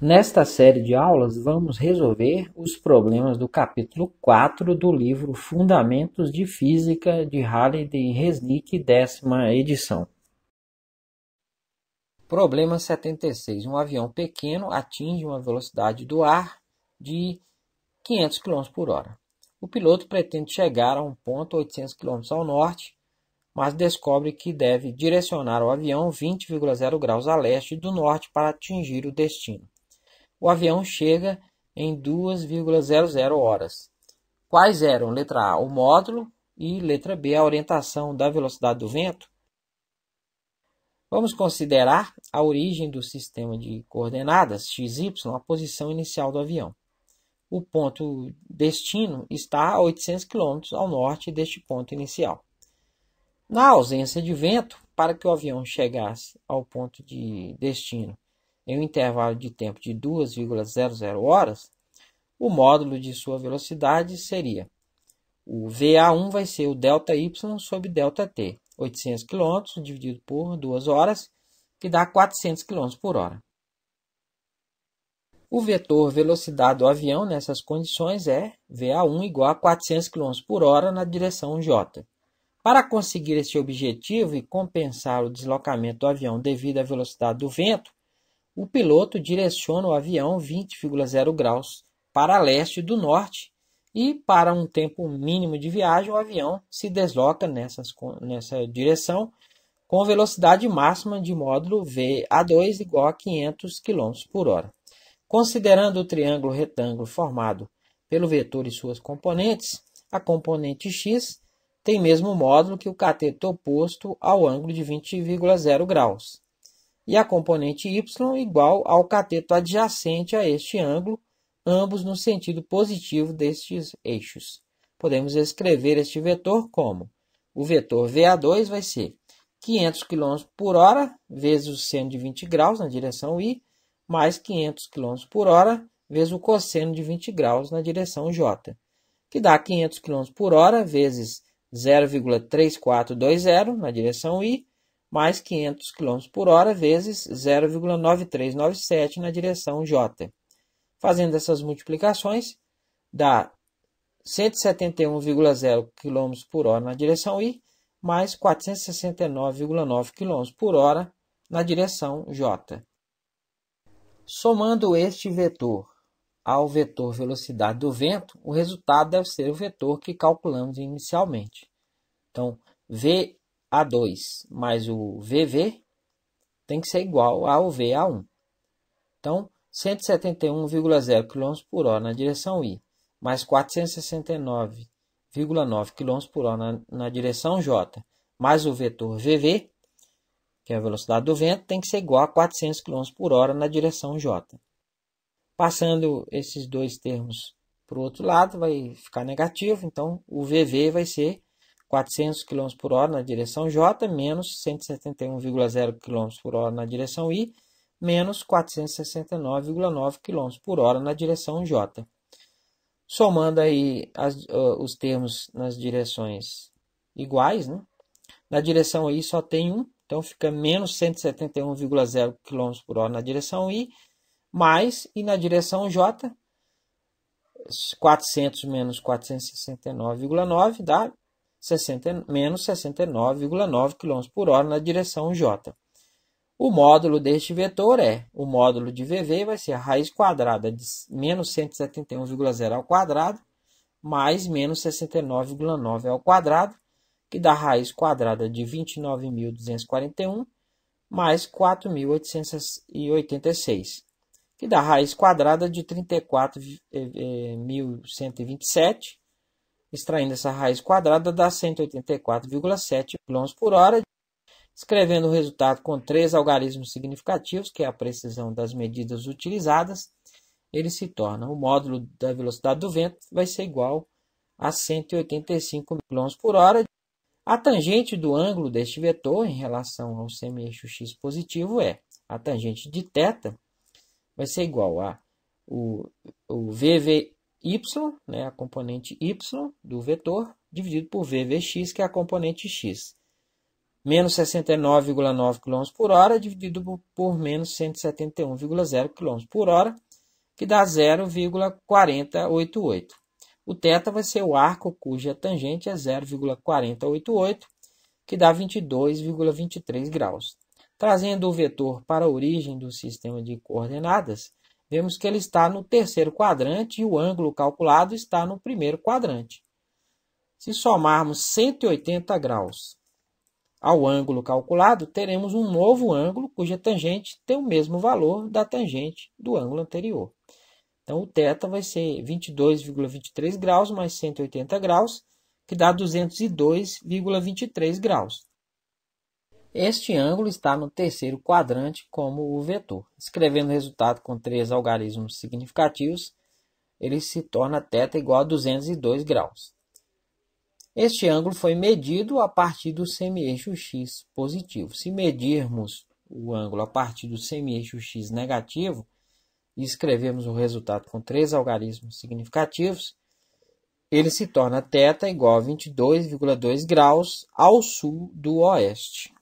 Nesta série de aulas, vamos resolver os problemas do capítulo 4 do livro Fundamentos de Física de Halliday e Resnick, 10ª edição. Problema 76. Um avião pequeno atinge uma velocidade do ar de 500 km por hora. O piloto pretende chegar a um ponto 800 km ao norte, mas descobre que deve direcionar o avião 20,0 graus a leste do norte para atingir o destino. O avião chega em 2,00 horas. Quais eram? Letra A, o módulo, e letra B, a orientação da velocidade do vento? Vamos considerar a origem do sistema de coordenadas XY, a posição inicial do avião. O ponto destino está a 800 km ao norte deste ponto inicial. Na ausência de vento, para que o avião chegasse ao ponto de destino em um intervalo de tempo de 2,00 horas, o módulo de sua velocidade seria o VA1 vai ser o ΔY sobre ΔT, 800 km dividido por 2 horas, que dá 400 km por hora. O vetor velocidade do avião nessas condições é VA1 igual a 400 km por hora na direção J. Para conseguir esse objetivo e compensar o deslocamento do avião devido à velocidade do vento, o piloto direciona o avião 20,0 graus para leste do norte e, para um tempo mínimo de viagem, o avião se desloca nessa direção com velocidade máxima de módulo VA2 igual a 500 km por hora. Considerando o triângulo retângulo formado pelo vetor e suas componentes, a componente x tem mesmo módulo que o cateto oposto ao ângulo de 20,0 graus. E a componente y igual ao cateto adjacente a este ângulo, ambos no sentido positivo destes eixos. Podemos escrever este vetor como o vetor VA2 vai ser 500 km por hora vezes o seno de 20 graus na direção y, mais 500 km por hora vezes o cosseno de 20 graus na direção j, que dá 500 km por hora vezes 0,3420 na direção y, mais 500 km por hora vezes 0,9397 na direção j. Fazendo essas multiplicações, dá 171,0 km por hora na direção y, mais 469,9 km por hora na direção j. Somando este vetor ao vetor velocidade do vento, o resultado deve ser o vetor que calculamos inicialmente. Então, VA2 mais o VV tem que ser igual ao VA1. Então, 171,0 km por hora na direção y, mais 469,9 km por hora na direção j, mais o vetor VV, que é a velocidade do vento, tem que ser igual a 400 km por hora na direção j. Passando esses dois termos para o outro lado, vai ficar negativo, então o VV vai ser 400 km por hora na direção j, menos 171,0 km por hora na direção y, menos 469,9 km por hora na direção j. Somando aí os termos nas direções iguais, né? Na direção y só tem 1, então fica menos 171,0 km por hora na direção y, mais, e na direção j, 400 menos 469,9 dá menos 69,9 km por hora na direção j. O módulo deste vetor é, o módulo de VV vai ser a raiz quadrada de menos 171,0 ao quadrado, mais menos 69,9 ao quadrado, que dá raiz quadrada de 29.241, mais 4.886, que dá raiz quadrada de 34.127, extraindo essa raiz quadrada dá 184,7 km por hora. Escrevendo o resultado com 3 algarismos significativos, que é a precisão das medidas utilizadas, ele se torna o módulo da velocidade do vento vai ser igual a 185 km por hora. A tangente do ângulo deste vetor em relação ao semi-eixo x positivo é a tangente de θ vai ser igual a o VVy, né, a componente y do vetor, dividido por VVx, que é a componente x. menos 69,9 km por hora dividido por menos 171,0 km por hora, que dá 0,4088. O θ vai ser o arco cuja tangente é 0,4088, que dá 22,23 graus. Trazendo o vetor para a origem do sistema de coordenadas, vemos que ele está no terceiro quadrante e o ângulo calculado está no primeiro quadrante. Se somarmos 180 graus ao ângulo calculado, teremos um novo ângulo cuja tangente tem o mesmo valor da tangente do ângulo anterior. Então, o θ vai ser 22,23 graus mais 180 graus, que dá 202,23 graus. Este ângulo está no terceiro quadrante como o vetor. Escrevendo o resultado com 3 algarismos significativos, ele se torna θ igual a 202 graus. Este ângulo foi medido a partir do semi-eixo x positivo. Se medirmos o ângulo a partir do semi-eixo x negativo e escrevermos o resultado com 3 algarismos significativos, ele se torna θ igual a 22,2 graus ao sul do oeste.